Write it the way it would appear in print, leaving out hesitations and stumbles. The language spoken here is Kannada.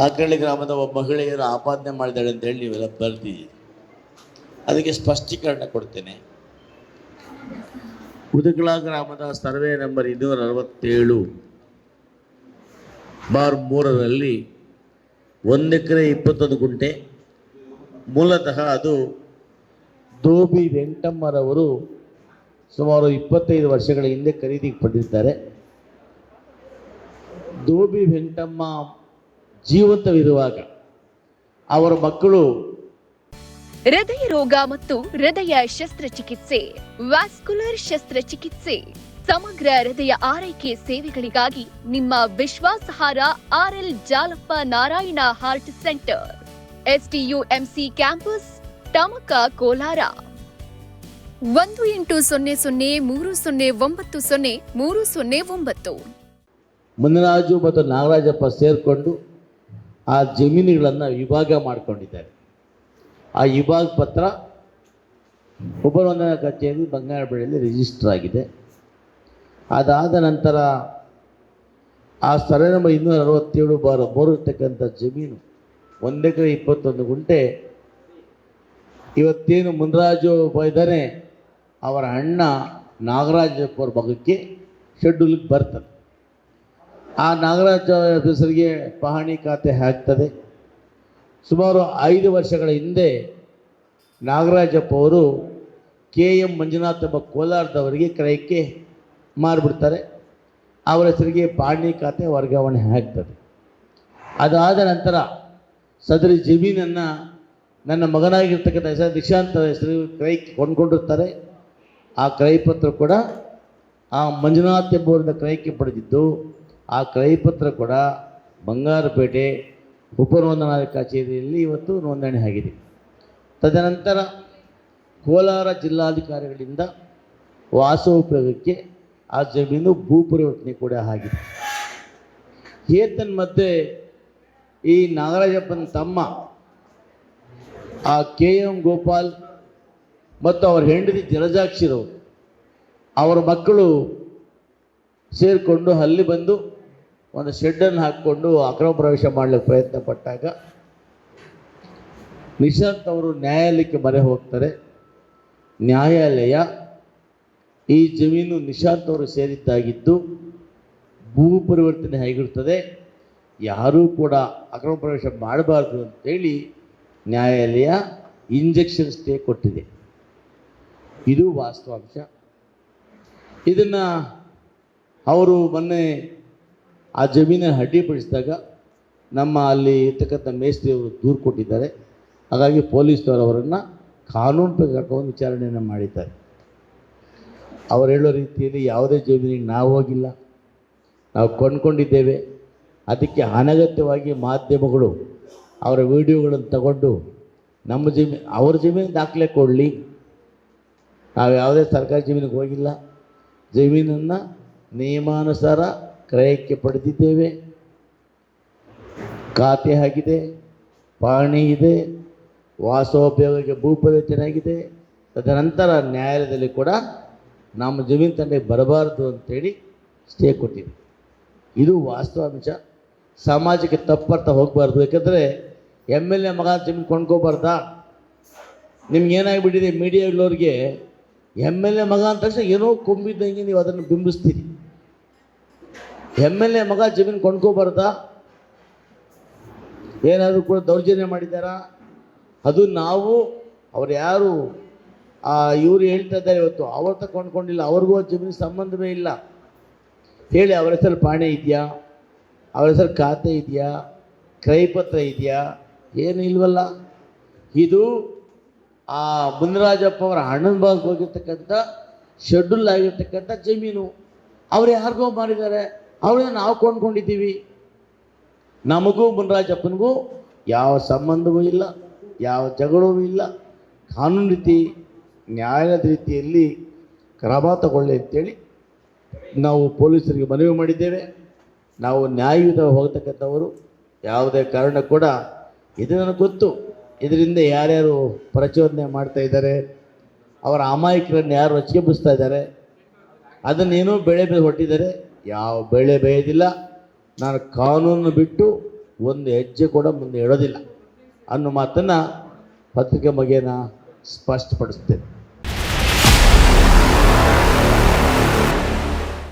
ಕಾಕರಳ್ಳಿ ಗ್ರಾಮದ ಒಬ್ಬ ಮಹಿಳೆಯರು ಆಪಾದನೆ ಮಾಡಿದಾಳೆ ಅಂತ ಹೇಳಿ ನೀವೆಲ್ಲ ಬರ್ತೀವಿ. ಅದಕ್ಕೆ ಸ್ಪಷ್ಟೀಕರಣ ಕೊಡ್ತೇನೆ. ಉದಕಳ ಗ್ರಾಮದ ಸರ್ವೆ ನಂಬರ್ 267/3ರಲ್ಲಿ 1 ಎಕರೆ 21 ಗುಂಟೆ. ಮೂಲತಃ ಅದು ದೋಬಿ ವೆಂಕಟಮ್ಮರವರು ಸುಮಾರು 25 ವರ್ಷಗಳ ಹಿಂದೆ ಖರೀದಿಗೆ ಪಡೆದಿದ್ದಾರೆ. ದೋಬಿ ವೆಂಕಟಮ್ಮ ಜೀವಂತವಿರುವಾಗ ಅವರ ಮಕ್ಕಳು ಹೃದಯ ರೋಗ ಮತ್ತು ಹೃದಯ ಶಸ್ತ್ರಚಿಕಿತ್ಸೆ, ವ್ಯಾಸ್ಕ್ಯುಲರ್ ಶಸ್ತ್ರಚಿಕಿತ್ಸೆ, ಸಮಗ್ರ ಹೃದಯ ಆರೈಕೆ ಸೇವೆಗಳಿಗಾಗಿ ನಿಮ್ಮ ವಿಶ್ವಾಸಾರ್ಹ RL Jalappa Narayana heart centre, STUMC campus, Tamaka, Kolar. 180030090309. Muniraju ಮತ್ತು ನಾಗರಾಜಪ್ಪ ಸೇರಿಕೊಂಡು ಆ ಜಮೀನುಗಳನ್ನು ವಿಭಾಗ ಮಾಡಿಕೊಂಡಿದ್ದಾರೆ. ಆ ವಿಭಾಗ ಪತ್ರ ಉಪನೋಂದಣಾ ಕಚೇರಿ ಬಂಗಾರಪೇಟೆಯಲ್ಲಿ ರಿಜಿಸ್ಟರ್ ಆಗಿದೆ. ಅದಾದ ನಂತರ ಆ ಸರ್ವೆ ನಂಬರ್ 267/3 ಇರ್ತಕ್ಕಂಥ ಜಮೀನು 1 ಎಕರೆ 21 ಗುಂಟೆ ಇವತ್ತೇನು ಮುನಿರಾಜು ಇದ್ದಾರೆ ಅವರ ಅಣ್ಣ ನಾಗರಾಜಪ್ಪ ಅವ್ರ ಭಾಗಕ್ಕೆ ಶೆಡ್ಯೂಲ್ಗೆ ಬರ್ತದೆ. ಆ ನಾಗರಾಜ ಹೆಸರಿಗೆ ಪಹಣಿ ಖಾತೆ ಹಾಕ್ತದೆ. ಸುಮಾರು 5 ವರ್ಷಗಳ ಹಿಂದೆ ನಾಗರಾಜಪ್ಪ ಅವರು KM ಮಂಜುನಾಥ್ ಎಂಬ ಕೋಲಾರದವರಿಗೆ ಕ್ರಯಕ್ಕೆ ಮಾರಿಬಿಡ್ತಾರೆ. ಅವರ ಹೆಸರಿಗೆ ಪಹಣಿ ಖಾತೆ ವರ್ಗಾವಣೆ ಆಗ್ತದೆ. ಅದಾದ ನಂತರ ಸದರಿ ಜಮೀನನ್ನು ನನ್ನ ಮಗನಾಗಿರ್ತಕ್ಕಂಥ ಹೆಸರು ನಿಶಾಂತ್ ಹೆಸರು ಕ್ರಯಕ್ಕೆ ಕೊಂಡ್ಕೊಂಡಿರ್ತಾರೆ. ಆ ಕ್ರಯಪತ್ರ ಕೂಡ ಆ ಮಂಜುನಾಥ್ ಎಂಬುವರಿಂದ ಕ್ರಯಕ್ಕೆ ಪಡೆದಿದ್ದು ಆ ಕ್ರಯಪತ್ರ ಕೂಡ ಬಂಗಾರಪೇಟೆ ಉಪನೋಂದಣಾ ಕಚೇರಿಯಲ್ಲಿ ಇವತ್ತು ನೋಂದಣಿ ಆಗಿದೆ. ತದನಂತರ ಕೋಲಾರ ಜಿಲ್ಲಾಧಿಕಾರಿಗಳಿಂದ ವಾಸೋಪಯೋಗಕ್ಕೆ ಆ ಜಮೀನು ಭೂ ಪರಿವರ್ತನೆ ಕೂಡ ಆಗಿದೆ. ಏತನ್ಮಧ್ಯೆ ಈ ನಾಗರಾಜಪ್ಪನ ತಮ್ಮ ಆ KM ಗೋಪಾಲ್ ಮತ್ತು ಅವರ ಹೆಂಡತಿ ಜಲಜಾಕ್ಷಿರವರು ಅವರ ಮಕ್ಕಳು ಸೇರಿಕೊಂಡು ಅಲ್ಲಿ ಬಂದು ಒಂದು ಶೆಡ್ಡನ್ನು ಹಾಕ್ಕೊಂಡು ಅಕ್ರಮ ಪ್ರವೇಶ ಮಾಡಲಿಕ್ಕೆ ಪ್ರಯತ್ನ ಪಟ್ಟಾಗ ನಿಶಾಂತ್ ಅವರು ನ್ಯಾಯಾಲಯಕ್ಕೆ ಮೊರೆ ಹೋಗ್ತಾರೆ. ನ್ಯಾಯಾಲಯ ಈ ಜಮೀನು ನಿಶಾಂತ್ ಅವರು ಸೇರಿದ್ದಾಗಿದ್ದು ಭೂ ಪರಿವರ್ತನೆ ಆಗಿರುತ್ತದೆ, ಯಾರೂ ಕೂಡ ಅಕ್ರಮ ಪ್ರವೇಶ ಮಾಡಬಾರ್ದು ಅಂತೇಳಿ ನ್ಯಾಯಾಲಯ ಇಂಜೆಕ್ಷನ್ ಸ್ಟೇ ಕೊಟ್ಟಿದೆ. ಇದು ವಾಸ್ತವಾಂಶ. ಇದನ್ನು ಅವರು ಮೊನ್ನೆ ಆ ಜಮೀನನ್ನು ಅಡ್ಡಿಪಡಿಸಿದಾಗ ನಮ್ಮ ಅಲ್ಲಿ ಇರ್ತಕ್ಕಂಥ ಮೇಸ್ತ್ರಿಯವರು ದೂರು ಕೊಟ್ಟಿದ್ದಾರೆ. ಹಾಗಾಗಿ ಪೊಲೀಸ್ನವರು ಅವರನ್ನು ಕಾನೂನು ಪ್ರಕಾರ ವಿಚಾರಣೆಯನ್ನು ಮಾಡಿದ್ದಾರೆ. ಅವರು ಹೇಳೋ ರೀತಿಯಲ್ಲಿ ಯಾವುದೇ ಜಮೀನಿಗೆ ನಾವು ಹೋಗಿಲ್ಲ, ನಾವು ಕೊಂಡ್ಕೊಂಡಿದ್ದೇವೆ. ಅದಕ್ಕೆ ಅನಗತ್ಯವಾಗಿ ಮಾಧ್ಯಮಗಳು ಅವರ ವಿಡಿಯೋಗಳನ್ನು ತಗೊಂಡು ನಮ್ಮ ಅವ್ರ ಜಮೀನು ದಾಖಲೆ ಕೊಡಲಿ. ನಾವು ಯಾವುದೇ ಸರ್ಕಾರಿ ಜಮೀನಿಗೆ ಹೋಗಿಲ್ಲ, ಜಮೀನನ್ನು ನಿಯಮಾನುಸಾರ ಕ್ರಯಕ್ಕೆ ಪಡೆದಿದ್ದೇವೆ, ಖಾತೆ ಆಗಿದೆ, ಪಹಣಿ ಇದೆ, ವಾಸೋಪಯೋಗಕ್ಕೆ ಭೂ ಪರಿವರ್ತನೆ ಆಗಿದೆ. ತದನಂತರ ನ್ಯಾಯಾಲಯದಲ್ಲಿ ಕೂಡ ನಮ್ಮ ಜಮೀನು ತಂಡಕ್ಕೆ ಬರಬಾರ್ದು ಅಂತೇಳಿ ಸ್ಟೇ ಕೊಟ್ಟಿದೆ. ಇದು ವಾಸ್ತವಾಂಶ. ಸಮಾಜಕ್ಕೆ ತಪ್ಪರ್ಥ ಹೋಗಬಾರ್ದು. ಯಾಕಂದರೆ MLA ಮಗ ಜಮೀನು ಕೊಂಡ್ಕೋಬಾರ್ದಾ? ನಿಮ್ಗೇನಾಗಿಬಿಟ್ಟಿದೆ, ಮೀಡಿಯಾಗಳವ್ರಿಗೆ MLA ಮಗ ಅಂದ ತಕ್ಷಣ ಏನೋ ಕೊಂಬಿದ್ದಂಗೆ ನೀವು ಅದನ್ನು ಬಿಂಬಿಸ್ತೀರಿ. MLA ಮಗ ಜಮೀನು ಕೊಂಡ್ಕೋಬಾರ್ದಾ? ಏನಾದರೂ ಕೂಡ ದೌರ್ಜನ್ಯ ಮಾಡಿದ್ದಾರಾ? ಅದು ನಾವು ಅವ್ರು ಯಾರು ಇವರು ಹೇಳ್ತಾ ಇದ್ದಾರೆ ಇವತ್ತು ಅವ್ರ ಕೊಂಡ್ಕೊಂಡಿಲ್ಲ, ಅವ್ರಿಗೂ ಜಮೀನು ಸಂಬಂಧವೇ ಇಲ್ಲ ಹೇಳಿ ಅವರ ಹೆಸರು ಪಾಣೆ ಇದೆಯಾ, ಅವರ ಹೆಸರು ಖಾತೆ ಇದೆಯಾ, ಕ್ರಯಪತ್ರ ಇದೆಯಾ? ಏನು ಇಲ್ವಲ್ಲ. ಇದು ಆ ಮುನಿರಾಜಪ್ಪ ಅವರ ಹಣ್ಣನ ಭಾಗಕ್ಕೆ ಹೋಗಿರ್ತಕ್ಕಂಥ ಶೆಡ್ಯೂಲ್ ಆಗಿರ್ತಕ್ಕಂಥ ಜಮೀನು. ಅವ್ರು ಯಾರಿಗೋ ಮಾರಿದ್ದಾರೆ, ಅವ್ರನ್ನ ನಾವು ಕೊಂಡ್ಕೊಂಡಿದ್ದೀವಿ. ನಮಗೂ ಮುನಿರಾಜಪ್ಪನಿಗೂ ಯಾವ ಸಂಬಂಧವೂ ಇಲ್ಲ, ಯಾವ ಜಗಳವೂ ಇಲ್ಲ. ಕಾನೂನು ರೀತಿ ನ್ಯಾಯದ ರೀತಿಯಲ್ಲಿ ಕ್ರಮ ತಗೊಳ್ಳಿ ಅಂತೇಳಿ ನಾವು ಪೊಲೀಸರಿಗೆ ಮನವಿ ಮಾಡಿದ್ದೇವೆ. ನಾವು ನ್ಯಾಯಯುತ ಹೋಗ್ತಕ್ಕಂಥವರು, ಯಾವುದೇ ಕಾರಣ ಕೂಡ ಇದು ನನಗೆ ಗೊತ್ತು. ಇದರಿಂದ ಯಾರ್ಯಾರು ಪ್ರಚೋದನೆ ಮಾಡ್ತಾ ಇದ್ದಾರೆ, ಅವರ ಅಮಾಯಕರನ್ನು ಯಾರು ರಚಿಕೆಬಿಸ್ತಾ ಇದ್ದಾರೆ, ಅದನ್ನೇನೋ ಬೆಳೆ ಹೊಟ್ಟಿದ್ದಾರೆ. ಯಾವ ಬೆಳೆ ಬೇಯೋದಿಲ್ಲ. ನಾನು ಕಾನೂನು ಬಿಟ್ಟು ಒಂದು ಹೆಜ್ಜೆ ಕೂಡ ಮುಂದೆ ಇಡೋದಿಲ್ಲ ಅನ್ನೋ ಮಾತನ್ನು ಪತ್ರಿಕೆ ಮುಖೇನ ಸ್ಪಷ್ಟಪಡಿಸ್ತೇನೆ.